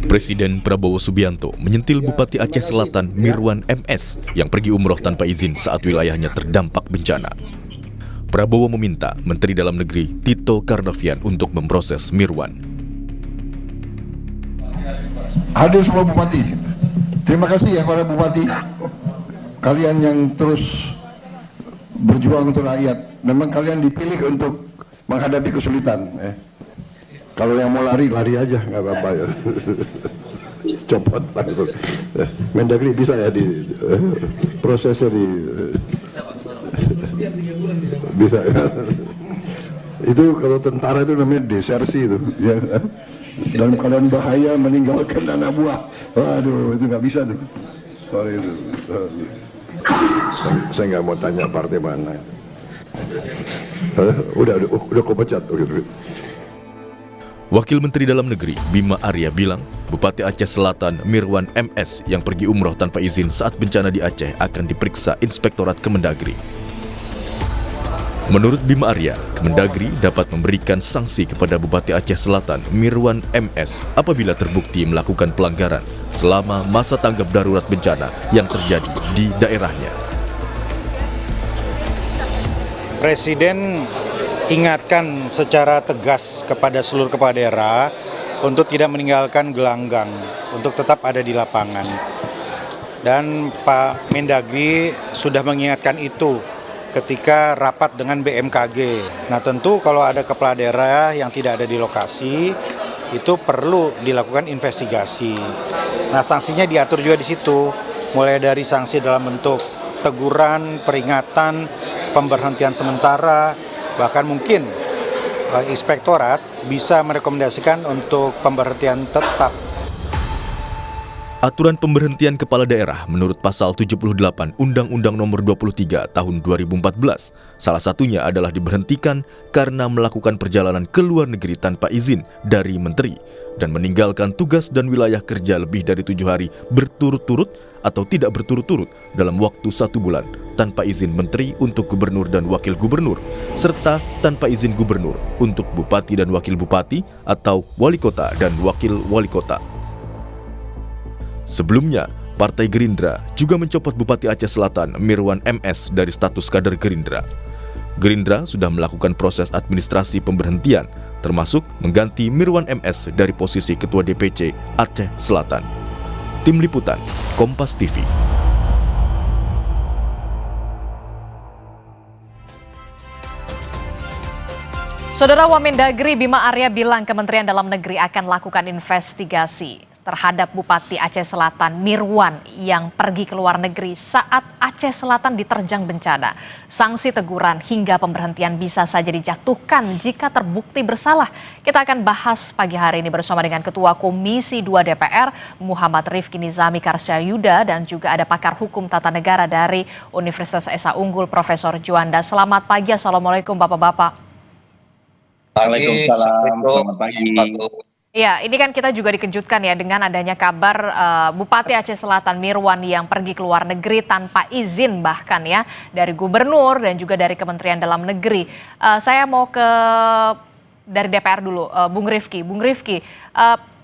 Presiden Prabowo Subianto menyentil Bupati Aceh Selatan Mirwan MS yang pergi umroh tanpa izin saat wilayahnya terdampak bencana. Prabowo meminta Menteri Dalam Negeri Tito Karnavian untuk memproses Mirwan. Hadir semua bupati. Terima kasih ya para bupati. Kalian yang terus berjuang untuk rakyat. Memang kalian dipilih untuk menghadapi kesulitan. Kalau yang mau lari, lari aja, nggak apa-apa ya. Copot langsung. Mendagri bisa ya di prosesnya di bisa ya. Itu kalau tentara itu namanya desersi itu. Ya. Dalam keadaan bahaya meninggalkan anak buah. Waduh, itu nggak bisa tuh. Sorry itu. Saya nggak mau tanya partai mana. Udah kau pecat. Wakil Menteri Dalam Negeri Bima Arya bilang, Bupati Aceh Selatan Mirwan MS yang pergi umroh tanpa izin saat bencana di Aceh akan diperiksa Inspektorat Kemendagri. Menurut Bima Arya, Kemendagri dapat memberikan sanksi kepada Bupati Aceh Selatan Mirwan MS apabila terbukti melakukan pelanggaran selama masa tanggap darurat bencana yang terjadi di daerahnya. Presiden ingatkan secara tegas kepada seluruh kepala daerah untuk tidak meninggalkan gelanggang, untuk tetap ada di lapangan. Dan Pak Mendagri sudah mengingatkan itu ketika rapat dengan BMKG. Nah tentu kalau ada kepala daerah yang tidak ada di lokasi, itu perlu dilakukan investigasi. Nah sanksinya diatur juga di situ, mulai dari sanksi dalam bentuk teguran, peringatan, pemberhentian sementara, bahkan mungkin inspektorat bisa merekomendasikan untuk pemberhentian tetap. Aturan pemberhentian kepala daerah menurut pasal 78 Undang-Undang Nomor 23 Tahun 2014 salah satunya adalah diberhentikan karena melakukan perjalanan ke luar negeri tanpa izin dari menteri dan meninggalkan tugas dan wilayah kerja lebih dari 7 hari berturut-turut atau tidak berturut-turut dalam waktu 1 bulan tanpa izin menteri untuk gubernur dan wakil gubernur serta tanpa izin gubernur untuk bupati dan wakil bupati atau wali kota dan wakil wali kota. Sebelumnya, Partai Gerindra juga mencopot Bupati Aceh Selatan Mirwan MS dari status kader Gerindra. Gerindra sudah melakukan proses administrasi pemberhentian, termasuk mengganti Mirwan MS dari posisi Ketua DPC Aceh Selatan. Tim Liputan, Kompas TV. Saudara Wamendagri Bima Arya bilang Kementerian Dalam Negeri akan lakukan investigasi terhadap Bupati Aceh Selatan Mirwan yang pergi ke luar negeri saat Aceh Selatan diterjang bencana. Sanksi teguran hingga pemberhentian bisa saja dijatuhkan jika terbukti bersalah. Kita akan bahas pagi hari ini bersama dengan Ketua Komisi 2 DPR Muhammad Rifki Nizami Karsyayuda dan juga ada pakar hukum tata negara dari Universitas Esa Unggul Profesor Juanda. Selamat pagi, Assalamualaikum Bapak-Bapak. Waalaikumsalam, selamat pagi. Ya, ini kan kita juga dikejutkan ya dengan adanya kabar Bupati Aceh Selatan Mirwan yang pergi ke luar negeri tanpa izin bahkan ya dari gubernur dan juga dari Kementerian Dalam Negeri. Saya mau ke dari DPR dulu, Bung Rifki.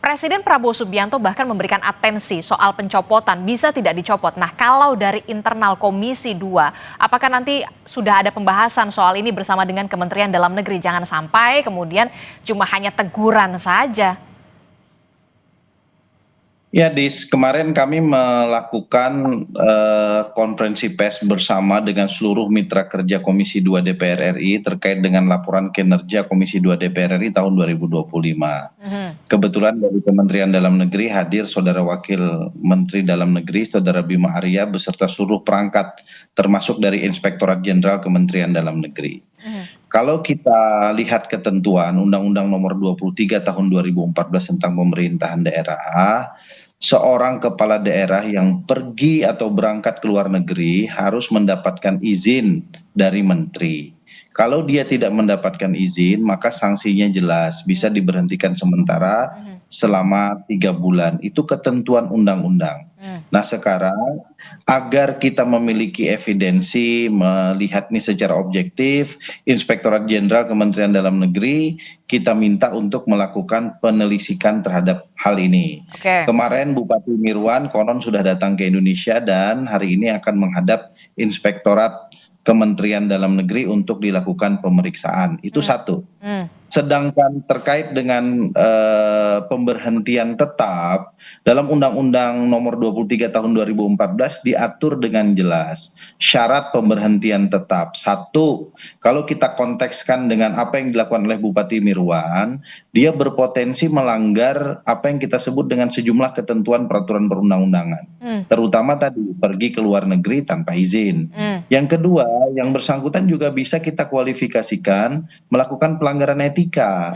Presiden Prabowo Subianto bahkan memberikan atensi soal pencopotan, bisa tidak dicopot. Nah, kalau dari internal Komisi 2, apakah nanti sudah ada pembahasan soal ini bersama dengan Kementerian Dalam Negeri? Jangan sampai kemudian cuma hanya teguran saja. Ya, kemarin kami melakukan konferensi pers bersama dengan seluruh mitra kerja Komisi 2 DPR RI terkait dengan laporan kinerja Komisi 2 DPR RI tahun 2025. Kebetulan dari Kementerian Dalam Negeri hadir Saudara Wakil Menteri Dalam Negeri, Saudara Bima Arya, beserta seluruh perangkat termasuk dari Inspektorat Jenderal Kementerian Dalam Negeri. Kalau kita lihat ketentuan Undang-Undang Nomor 23 Tahun 2014 tentang pemerintahan daerah, seorang kepala daerah yang pergi atau berangkat ke luar negeri harus mendapatkan izin dari menteri. Kalau dia tidak mendapatkan izin, maka sanksinya jelas, bisa diberhentikan sementara selama 3 bulan. Itu ketentuan undang-undang. Nah sekarang agar kita memiliki evidensi melihat ini secara objektif, Inspektorat Jenderal Kementerian Dalam Negeri kita minta untuk melakukan penelitikan terhadap hal ini. Oke. Kemarin Bupati Mirwan konon sudah datang ke Indonesia dan hari ini akan menghadap Inspektorat Kementerian Dalam Negeri untuk dilakukan pemeriksaan. Itu satu. Sedangkan terkait dengan pemberhentian tetap dalam Undang-Undang Nomor 23 Tahun 2014 diatur dengan jelas syarat pemberhentian tetap. Satu, kalau kita kontekskan dengan apa yang dilakukan oleh Bupati Mirwan, dia berpotensi melanggar apa yang kita sebut dengan sejumlah ketentuan peraturan perundang-undangan. Terutama tadi pergi ke luar negeri tanpa izin. Yang kedua, yang bersangkutan juga bisa kita kualifikasikan melakukan pelanggaran etika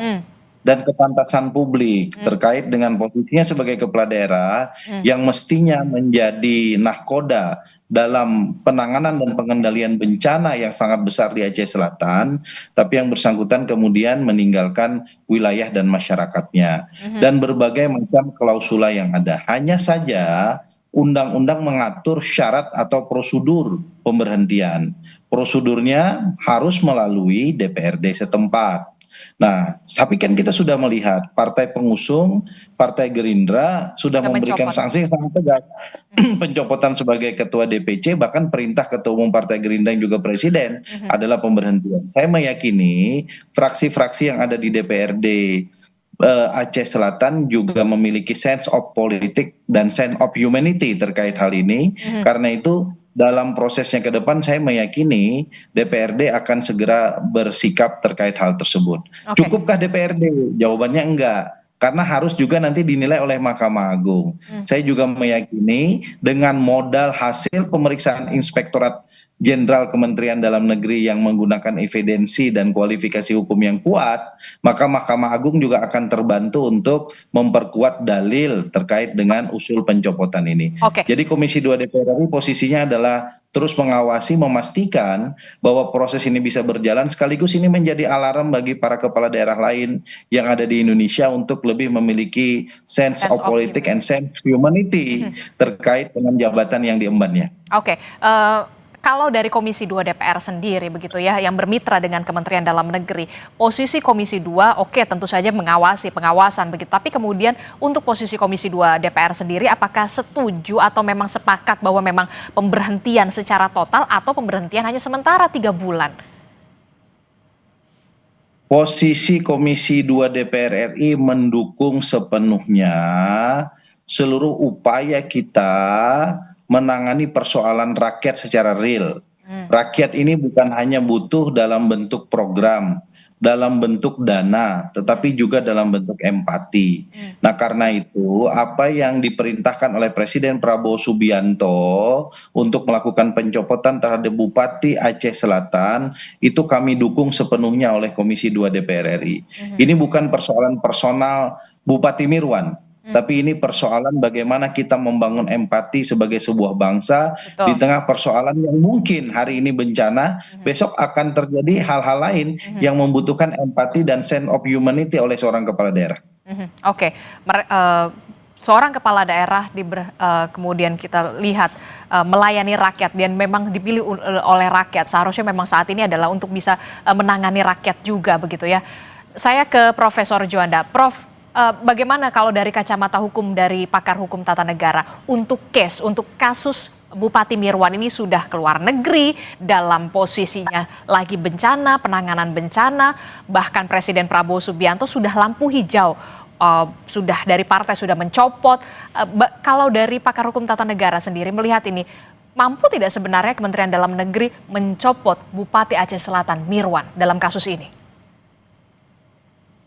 dan kepantasan publik terkait dengan posisinya sebagai kepala daerah yang mestinya menjadi nahkoda dalam penanganan dan pengendalian bencana yang sangat besar di Aceh Selatan, tapi yang bersangkutan kemudian meninggalkan wilayah dan masyarakatnya dan berbagai macam klausula yang ada. Hanya saja undang-undang mengatur syarat atau prosedur pemberhentian. Prosedurnya harus melalui DPRD setempat. Nah, tapi kan kita sudah melihat partai pengusung, Partai Gerindra sudah memberikan sanksi yang sangat tegas. Pencopotan sebagai ketua DPC, bahkan perintah ketua umum Partai Gerindra yang juga presiden adalah pemberhentian. Saya meyakini fraksi-fraksi yang ada di DPRD Aceh Selatan juga memiliki sense of politik dan sense of humanity terkait hal ini. Karena itu dalam prosesnya ke depan saya meyakini DPRD akan segera bersikap terkait hal tersebut. Cukupkah DPRD? Jawabannya enggak. Karena harus juga nanti dinilai oleh Mahkamah Agung. Saya juga meyakini dengan modal hasil pemeriksaan Inspektorat Jenderal Kementerian Dalam Negeri yang menggunakan evidensi dan kualifikasi hukum yang kuat, maka Mahkamah Agung juga akan terbantu untuk memperkuat dalil terkait dengan usul pencopotan ini. Jadi Komisi 2 DPR RI posisinya adalah terus mengawasi, memastikan bahwa proses ini bisa berjalan, sekaligus ini menjadi alarm bagi para kepala daerah lain yang ada di Indonesia untuk lebih memiliki sense of politik and sense of humanity terkait dengan jabatan yang diembannya. Kalau dari Komisi 2 DPR sendiri begitu ya, yang bermitra dengan Kementerian Dalam Negeri, posisi Komisi 2 tentu saja mengawasi, pengawasan begitu. Tapi kemudian untuk posisi Komisi 2 DPR sendiri, apakah setuju atau memang sepakat bahwa memang pemberhentian secara total atau pemberhentian hanya sementara 3 bulan? Posisi Komisi 2 DPR RI mendukung sepenuhnya seluruh upaya kita menangani persoalan rakyat secara real. Rakyat ini bukan hanya butuh dalam bentuk program, dalam bentuk dana, tetapi juga dalam bentuk empati. Nah karena itu apa yang diperintahkan oleh Presiden Prabowo Subianto untuk melakukan pencopotan terhadap Bupati Aceh Selatan itu kami dukung sepenuhnya oleh Komisi 2 DPR RI. Ini bukan persoalan personal Bupati Mirwan, tapi ini persoalan bagaimana kita membangun empati sebagai sebuah bangsa di tengah persoalan yang mungkin hari ini bencana, besok akan terjadi hal-hal lain yang membutuhkan empati dan sense of humanity oleh seorang kepala daerah. Seorang kepala daerah kemudian kita lihat melayani rakyat dan memang dipilih oleh rakyat. Seharusnya memang saat ini adalah untuk bisa menangani rakyat juga begitu ya. Saya ke Profesor Juanda. Prof, bagaimana kalau dari kacamata hukum dari pakar hukum tata negara untuk kasus Bupati Mirwan ini sudah keluar negeri dalam posisinya lagi bencana, penanganan bencana, bahkan Presiden Prabowo Subianto sudah lampu hijau, sudah dari partai sudah mencopot. Kalau dari pakar hukum tata negara sendiri melihat ini, mampu tidak sebenarnya Kementerian Dalam Negeri mencopot Bupati Aceh Selatan Mirwan dalam kasus ini?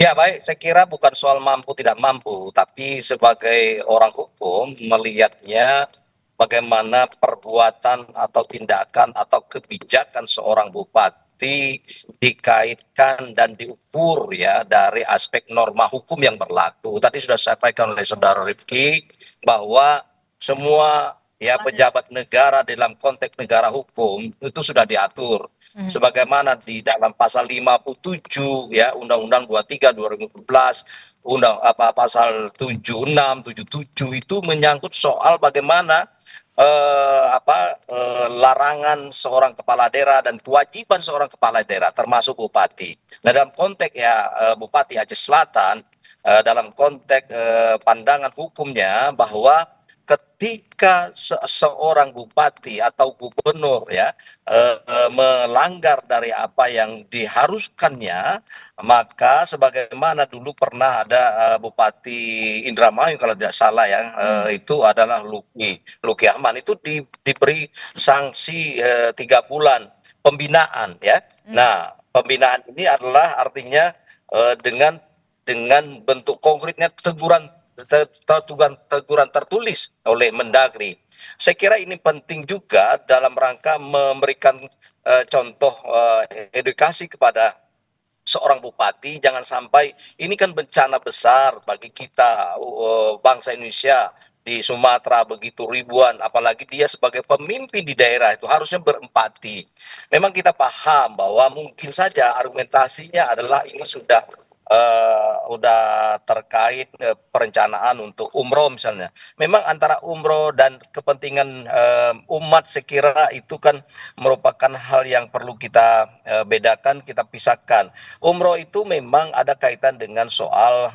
Ya baik, saya kira bukan soal mampu tidak mampu, tapi sebagai orang hukum melihatnya bagaimana perbuatan atau tindakan atau kebijakan seorang bupati dikaitkan dan diukur ya dari aspek norma hukum yang berlaku. Tadi sudah saya sampaikan oleh Saudara Rifki bahwa semua ya pejabat negara dalam konteks negara hukum itu sudah diatur. sebagaimana di dalam pasal 57 ya Undang-Undang 23 2014, pasal 76, 77 itu menyangkut soal bagaimana larangan seorang kepala daerah dan kewajiban seorang kepala daerah termasuk bupati. Nah, dalam konteks Bupati Aceh Selatan, dalam konteks pandangan hukumnya bahwa ketika seorang bupati atau gubernur ya melanggar dari apa yang diharuskannya, maka sebagaimana dulu pernah ada Bupati Indramayu kalau tidak salah ya, itu adalah Luki Ahmad, itu diberi sanksi 3 bulan pembinaan ya. Nah, pembinaan ini adalah artinya dengan bentuk konkretnya teguran tertulis oleh Mendagri. Saya kira ini penting juga dalam rangka memberikan contoh edukasi kepada seorang bupati. Jangan sampai ini kan bencana besar bagi kita bangsa Indonesia di Sumatera, begitu ribuan, apalagi dia sebagai pemimpin di daerah itu harusnya berempati. Memang kita paham bahwa mungkin saja argumentasinya adalah ini sudah terkait perencanaan untuk umroh misalnya. Memang antara umroh dan kepentingan umat saya kira itu kan merupakan hal yang perlu kita bedakan, kita pisahkan. Umroh itu memang ada kaitan dengan soal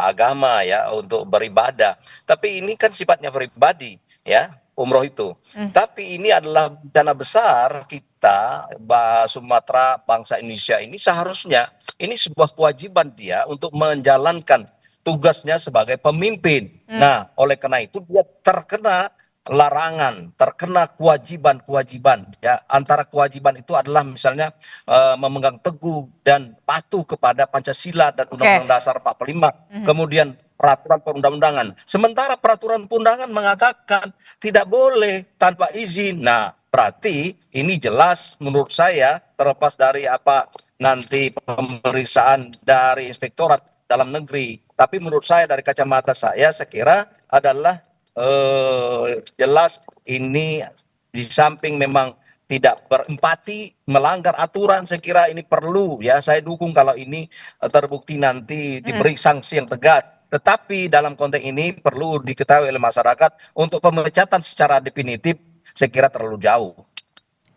agama ya, untuk beribadah. Tapi ini kan sifatnya pribadi ya, umroh itu. Tapi ini adalah bencana besar kita, Sumatera, bangsa Indonesia ini seharusnya ini sebuah kewajiban dia untuk menjalankan tugasnya sebagai pemimpin. Nah, oleh karena itu dia terkena larangan, terkena kewajiban-kewajiban ya. Antara kewajiban itu adalah misalnya memegang teguh dan patuh kepada Pancasila dan Undang-Undang Dasar 45. Kemudian peraturan perundang-undangan. Sementara peraturan perundangan mengatakan tidak boleh tanpa izin. Nah, berarti ini jelas menurut saya, terlepas dari apa nanti pemeriksaan dari Inspektorat Dalam Negeri, tapi menurut saya dari kacamata saya kira adalah jelas ini di samping memang tidak berempati, melanggar aturan, saya kira ini perlu ya, saya dukung kalau ini terbukti nanti diberi sanksi yang tegas. Tetapi dalam konteks ini perlu diketahui oleh masyarakat, untuk pemecatan secara definitif saya kira terlalu jauh.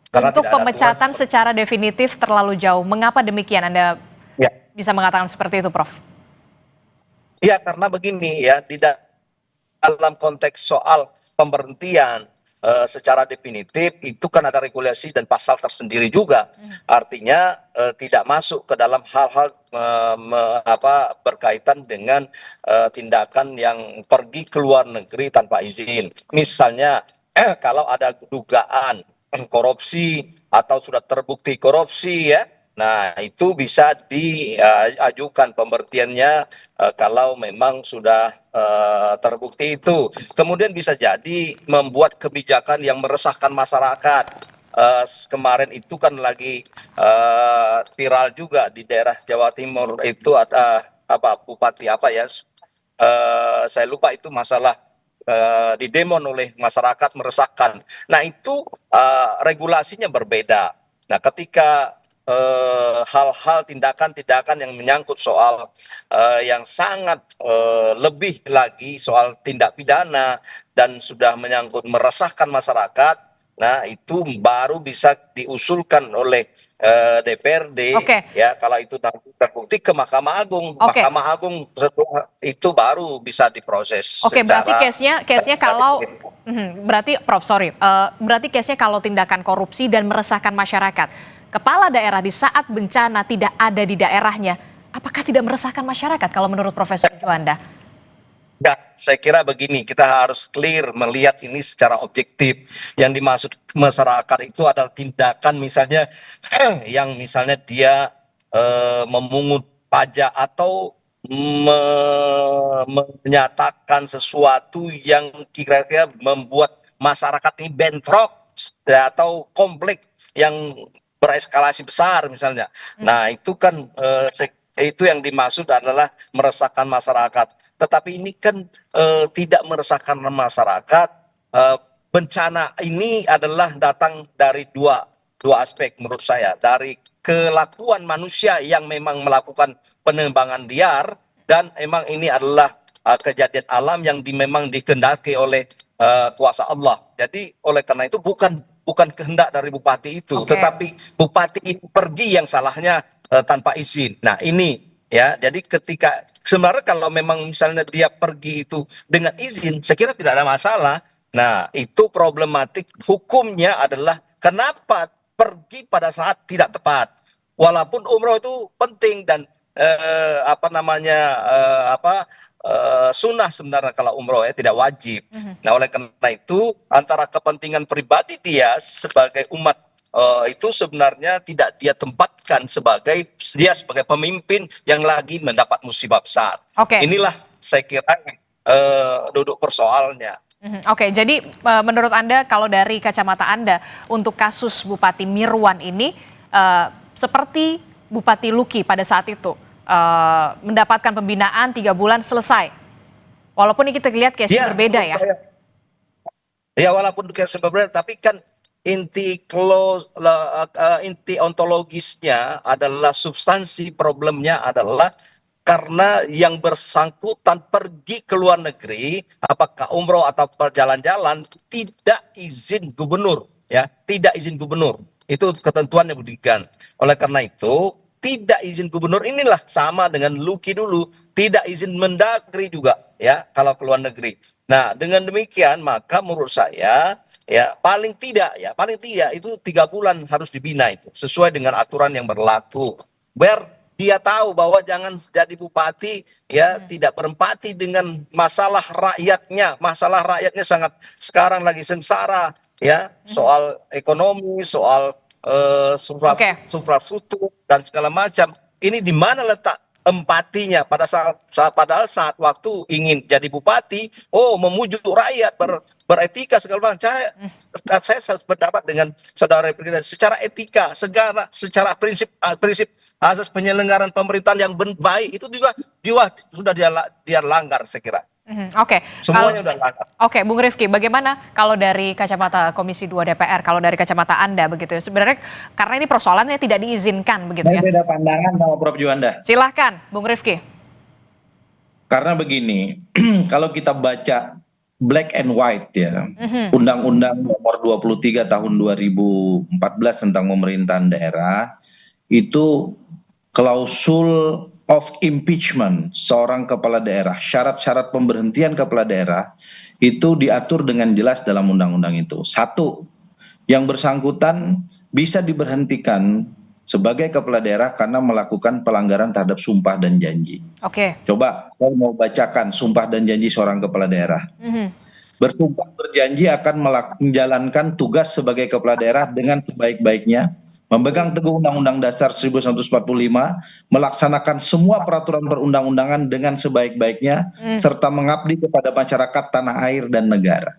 Karena untuk pemecatan secara definitif terlalu jauh. Mengapa demikian Anda bisa mengatakan seperti itu, Prof? Ya, karena begini ya, di dalam konteks soal pemberhentian secara definitif itu kan ada regulasi dan pasal tersendiri juga. Artinya tidak masuk ke dalam hal-hal berkaitan dengan tindakan yang pergi ke luar negeri tanpa izin. Misalnya kalau ada dugaan korupsi atau sudah terbukti korupsi ya, nah itu bisa diajukan pemberhentiannya kalau memang sudah terbukti itu. Kemudian bisa jadi membuat kebijakan yang meresahkan masyarakat. Kemarin itu kan lagi viral juga di daerah Jawa Timur, itu ada bupati saya lupa, itu masalah didemon oleh masyarakat, meresahkan. Nah itu regulasinya berbeda. Nah ketika hal-hal tindakan-tindakan yang menyangkut soal yang sangat lebih lagi soal tindak pidana dan sudah menyangkut meresahkan masyarakat, nah itu baru bisa diusulkan oleh DPRD ya, kalau itu nanti terbukti ke Mahkamah Agung. Mahkamah Agung itu baru bisa diproses. Berarti case-nya kalau berarti Prof, berarti case-nya kalau tindakan korupsi dan meresahkan masyarakat, kepala daerah di saat bencana tidak ada di daerahnya, apakah tidak meresahkan masyarakat kalau menurut Profesor Juanda? Ya, saya kira begini, kita harus clear melihat ini secara objektif. Yang dimaksud masyarakat itu adalah tindakan misalnya yang misalnya dia memungut pajak atau menyatakan sesuatu yang kira-kira membuat masyarakat ini bentrok atau konflik yang bereskalasi besar misalnya. Nah itu kan itu yang dimaksud adalah meresahkan masyarakat. Tetapi ini kan tidak meresahkan masyarakat. Bencana ini adalah datang dari dua dua aspek menurut saya, dari kelakuan manusia yang memang melakukan penebangan liar, dan emang ini adalah kejadian alam yang memang dikehendaki oleh kuasa Allah. Jadi oleh karena itu bukan kehendak dari bupati itu, tetapi bupati itu pergi yang salahnya tanpa izin. Nah ini ya, jadi ketika sebenarnya kalau memang misalnya dia pergi itu dengan izin, saya kira tidak ada masalah. Nah itu problematik hukumnya adalah kenapa pergi pada saat tidak tepat. Walaupun umroh itu penting dan sunnah sebenarnya kalau umroh ya, tidak wajib. Nah oleh karena itu antara kepentingan pribadi dia sebagai umat itu sebenarnya tidak dia tempatkan sebagai pemimpin yang lagi mendapat musibah besar. Inilah saya kira duduk persoalnya. Oke, jadi menurut Anda kalau dari kacamata Anda untuk kasus Bupati Mirwan ini seperti Bupati Luki pada saat itu mendapatkan pembinaan 3 bulan selesai. Walaupun ini kita lihat case berbeda ya. Ya walaupun case berbeda, tapi kan inti ontologisnya adalah substansi problemnya adalah karena yang bersangkutan pergi ke luar negeri, apakah umroh atau perjalan-jalan, tidak izin gubernur, ya, tidak izin gubernur. Itu ketentuan yang diberikan. Oleh karena itu, tidak izin gubernur inilah sama dengan Luki dulu, tidak izin Mendagri juga, ya, kalau ke luar negeri. Nah, dengan demikian maka menurut saya ya paling tidak itu 3 bulan harus dibina itu sesuai dengan aturan yang berlaku. Biar dia tahu bahwa jangan jadi bupati ya tidak berempati dengan masalah rakyatnya. Masalah rakyatnya sangat sekarang lagi sengsara ya, soal ekonomi, soal infrastruktur dan segala macam. Ini di mana letak empatinya padahal saat waktu ingin jadi bupati, memujuk rakyat, beretika segala macam. Saya berpendapat dengan saudara Presiden secara etika, secara prinsip asas penyelenggaraan pemerintahan yang baik itu juga sudah dia langgar, saya kira. Semuanya udah langgar. Bung Rifki, bagaimana kalau dari kacamata Komisi 2 DPR, kalau dari kacamata Anda begitu ya, sebenarnya karena ini persoalannya tidak diizinkan begitu ya. Beda pandangan sama Prof. Juanda. Silahkan, Bung Rifki. Karena begini, kalau kita baca black and white ya, Undang-Undang Nomor 23 Tahun 2014 tentang pemerintahan daerah, itu klausul of impeachment seorang kepala daerah, syarat-syarat pemberhentian kepala daerah itu diatur dengan jelas dalam undang-undang itu. 1, yang bersangkutan bisa diberhentikan sebagai kepala daerah karena melakukan pelanggaran terhadap sumpah dan janji. Coba saya mau bacakan sumpah dan janji seorang kepala daerah. Bersumpah berjanji akan menjalankan tugas sebagai kepala daerah dengan sebaik-baiknya, memegang teguh Undang-Undang Dasar 1945, melaksanakan semua peraturan perundang-undangan dengan sebaik-baiknya, serta mengabdi kepada masyarakat tanah air dan negara.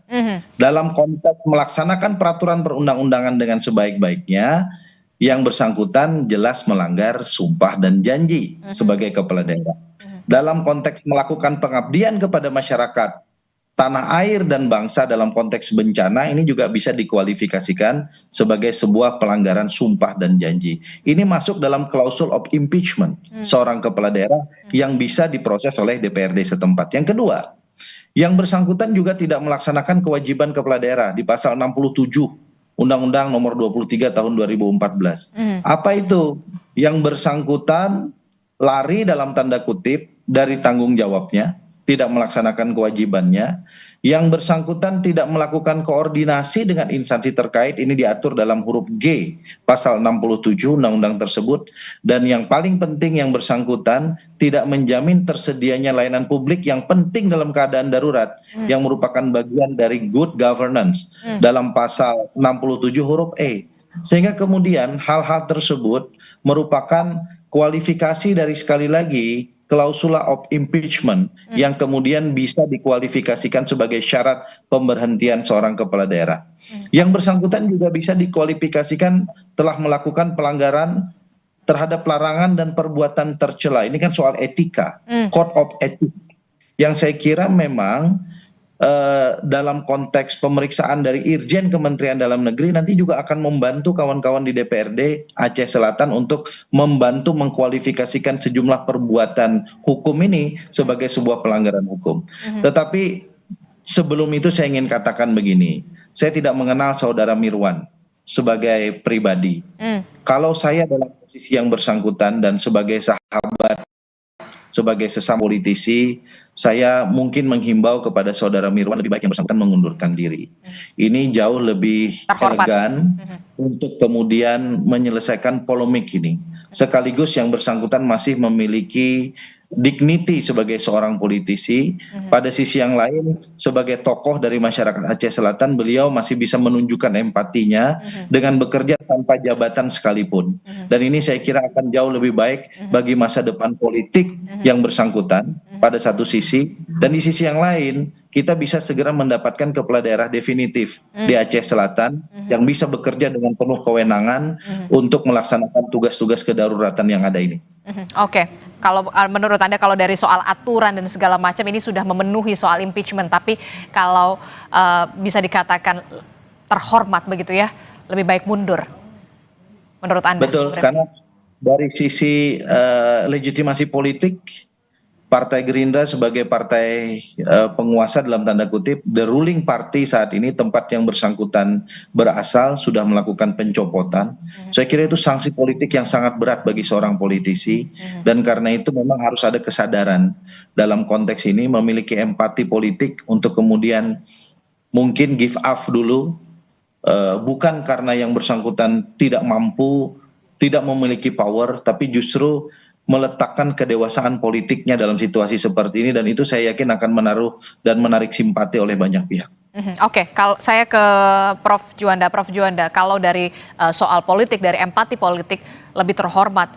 Dalam konteks melaksanakan peraturan perundang-undangan dengan sebaik-baiknya, yang bersangkutan jelas melanggar sumpah dan janji sebagai kepala daerah. Dalam konteks melakukan pengabdian kepada masyarakat, tanah air dan bangsa dalam konteks bencana, ini juga bisa dikualifikasikan sebagai sebuah pelanggaran sumpah dan janji. Ini masuk dalam klausul of impeachment seorang kepala daerah yang bisa diproses oleh DPRD setempat. Yang kedua, yang bersangkutan juga tidak melaksanakan kewajiban kepala daerah di pasal 67 Undang-Undang Nomor 23 Tahun 2014. Apa itu? Yang bersangkutan lari dalam tanda kutip dari tanggung jawabnya, tidak melaksanakan kewajibannya, yang bersangkutan tidak melakukan koordinasi dengan instansi terkait, ini diatur dalam huruf G pasal 67 undang-undang tersebut, dan yang paling penting yang bersangkutan tidak menjamin tersedianya layanan publik yang penting dalam keadaan darurat yang merupakan bagian dari good governance dalam pasal 67 huruf E. Sehingga kemudian hal-hal tersebut merupakan kualifikasi dari, sekali lagi, klausula of impeachment yang kemudian bisa dikualifikasikan sebagai syarat pemberhentian seorang kepala daerah. Yang bersangkutan juga bisa dikualifikasikan telah melakukan pelanggaran terhadap larangan dan perbuatan tercela. Ini kan soal etika, code of ethics, yang saya kira memang dalam konteks pemeriksaan dari Irjen Kementerian Dalam Negeri nanti juga akan membantu kawan-kawan di DPRD Aceh Selatan untuk membantu mengkualifikasikan sejumlah perbuatan hukum ini sebagai sebuah pelanggaran hukum. Tetapi sebelum itu saya ingin katakan begini, saya tidak mengenal saudara Mirwan sebagai pribadi. Kalau saya dalam posisi yang bersangkutan dan sebagai sahabat, sebagai sesama politisi, saya mungkin menghimbau kepada saudara Mirwan lebih baik yang bersangkutan mengundurkan diri. Ini jauh lebih elegan untuk kemudian menyelesaikan polemik ini. Sekaligus yang bersangkutan masih memiliki dignity sebagai seorang politisi. Pada sisi yang lain, sebagai tokoh dari masyarakat Aceh Selatan, beliau masih bisa menunjukkan empatinya dengan bekerja tanpa jabatan sekalipun. Dan ini saya kira akan jauh lebih baik bagi masa depan politik yang bersangkutan pada satu sisi, dan di sisi yang lain kita bisa segera mendapatkan kepala daerah definitif di Aceh Selatan yang bisa bekerja dengan penuh kewenangan untuk melaksanakan tugas-tugas kedaruratan yang ada ini. Oke, kalau menurut Anda kalau dari soal aturan dan segala macam ini sudah memenuhi soal impeachment, tapi kalau bisa dikatakan terhormat begitu ya, lebih baik mundur menurut Anda? Betul, karena dari sisi legitimasi politik, Partai Gerindra sebagai partai penguasa dalam tanda kutip, the ruling party saat ini, tempat yang bersangkutan berasal, sudah melakukan pencopotan. Saya kira itu sanksi politik yang sangat berat bagi seorang politisi, dan karena itu memang harus ada kesadaran dalam konteks ini, memiliki empati politik untuk kemudian mungkin give up dulu, bukan karena yang bersangkutan tidak mampu, tidak memiliki power, tapi justru meletakkan kedewasaan politiknya dalam situasi seperti ini, dan itu saya yakin akan menaruh dan menarik simpati oleh banyak pihak. Oke, kalau saya ke Prof. Juanda, kalau dari soal politik, dari empati politik, lebih terhormat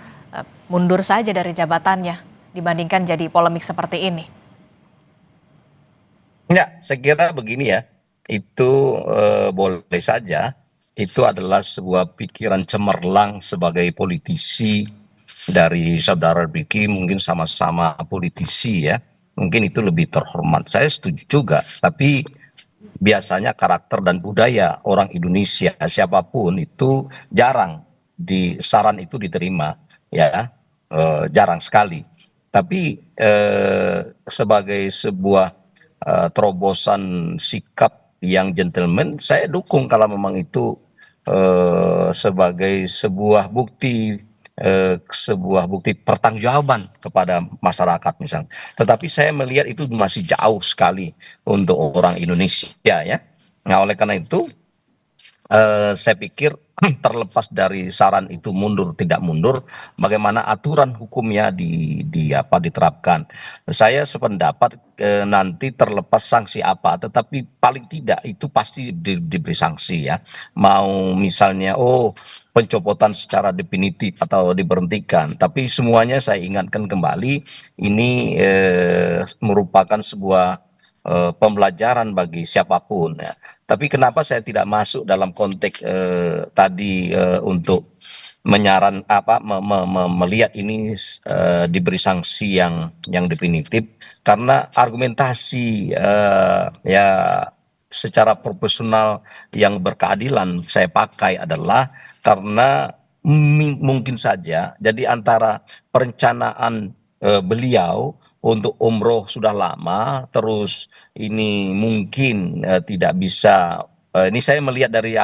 mundur saja dari jabatannya dibandingkan jadi polemik seperti ini. Ya, saya kira begini ya, itu boleh saja, itu adalah sebuah pikiran cemerlang sebagai politisi dari saudara Ricky, mungkin sama-sama politisi ya, mungkin itu lebih terhormat. Saya setuju juga, tapi biasanya karakter dan budaya orang Indonesia siapapun itu jarang saran itu diterima ya, jarang sekali. Tapi sebagai sebuah terobosan sikap yang gentleman, saya dukung kalau memang itu sebagai sebuah bukti pertanggungjawaban kepada masyarakat misalnya. Tetapi saya melihat itu masih jauh sekali untuk orang Indonesia ya. Nah, oleh karena itu saya pikir terlepas dari saran itu mundur tidak mundur, bagaimana aturan hukumnya diterapkan. Saya sependapat nanti terlepas sanksi apa, tetapi paling tidak itu pasti diberi sanksi ya. Mau misalnya pencopotan secara definitif atau diberhentikan, tapi semuanya saya ingatkan kembali, ini merupakan sebuah pembelajaran bagi siapapun ya. Tapi kenapa saya tidak masuk dalam konteks tadi untuk melihat ini diberi sanksi yang definitif, karena argumentasi ya secara profesional yang berkeadilan saya pakai adalah karena mungkin saja jadi antara perencanaan beliau untuk umroh sudah lama, terus ini mungkin tidak bisa, ini saya melihat dari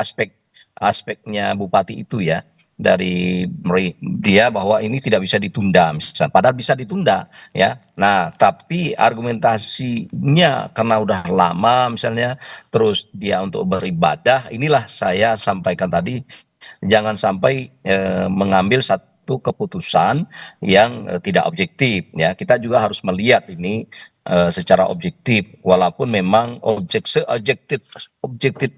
aspeknya Bupati itu ya, dari dia bahwa ini tidak bisa ditunda misalnya, padahal bisa ditunda ya. Nah, tapi argumentasinya karena udah lama misalnya, terus dia untuk beribadah, inilah saya sampaikan tadi, jangan sampai mengambil satu keputusan yang tidak objektif ya. Kita juga harus melihat ini secara objektif, walaupun memang objektif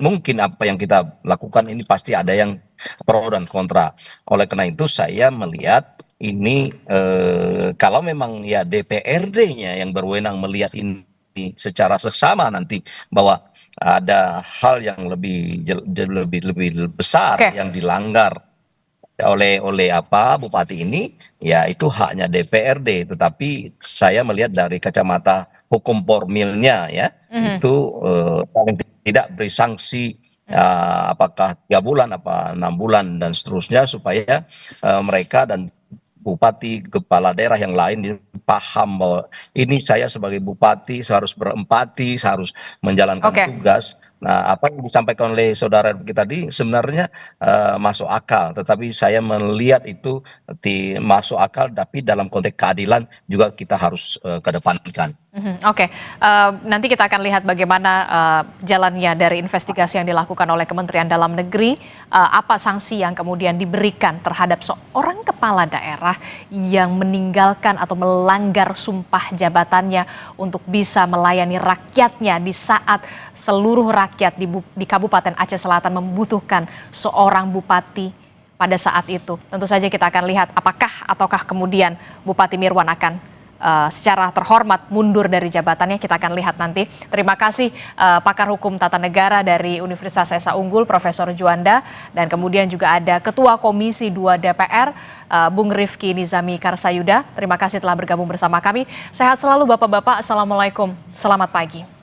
mungkin apa yang kita lakukan ini pasti ada yang pro dan kontra. Oleh karena itu saya melihat ini kalau memang ya DPRD-nya yang berwenang melihat ini secara seksama nanti bahwa ada hal yang lebih besar yang dilanggar oleh Bupati ini, ya itu haknya DPRD. Tetapi saya melihat dari kacamata hukum formilnya ya, itu paling tidak beri sanksi apakah 3 bulan, apa 6 bulan dan seterusnya, supaya mereka dan bupati, kepala daerah yang lain ini paham bahwa ini saya sebagai bupati seharus berempati, seharus menjalankan tugas. Nah, apa yang disampaikan oleh saudara kita tadi sebenarnya masuk akal, tetapi saya melihat itu masuk akal, tapi dalam konteks keadilan juga kita harus kedepankan. Oke, nanti kita akan lihat bagaimana jalannya dari investigasi yang dilakukan oleh Kementerian Dalam Negeri, apa sanksi yang kemudian diberikan terhadap seorang kepala daerah yang meninggalkan atau melanggar sumpah jabatannya untuk bisa melayani rakyatnya di saat seluruh rakyat di Kabupaten Aceh Selatan membutuhkan seorang bupati pada saat itu. Tentu saja kita akan lihat ataukah kemudian Bupati Mirwan akan secara terhormat mundur dari jabatannya. Kita akan lihat nanti. Terima kasih pakar hukum tata negara dari Universitas Esa Unggul, Profesor Juanda, dan kemudian juga ada Ketua Komisi 2 DPR, Bung Rifki Nizami Karsayuda. Terima kasih telah bergabung bersama kami. Sehat selalu Bapak-Bapak. Assalamualaikum. Selamat pagi.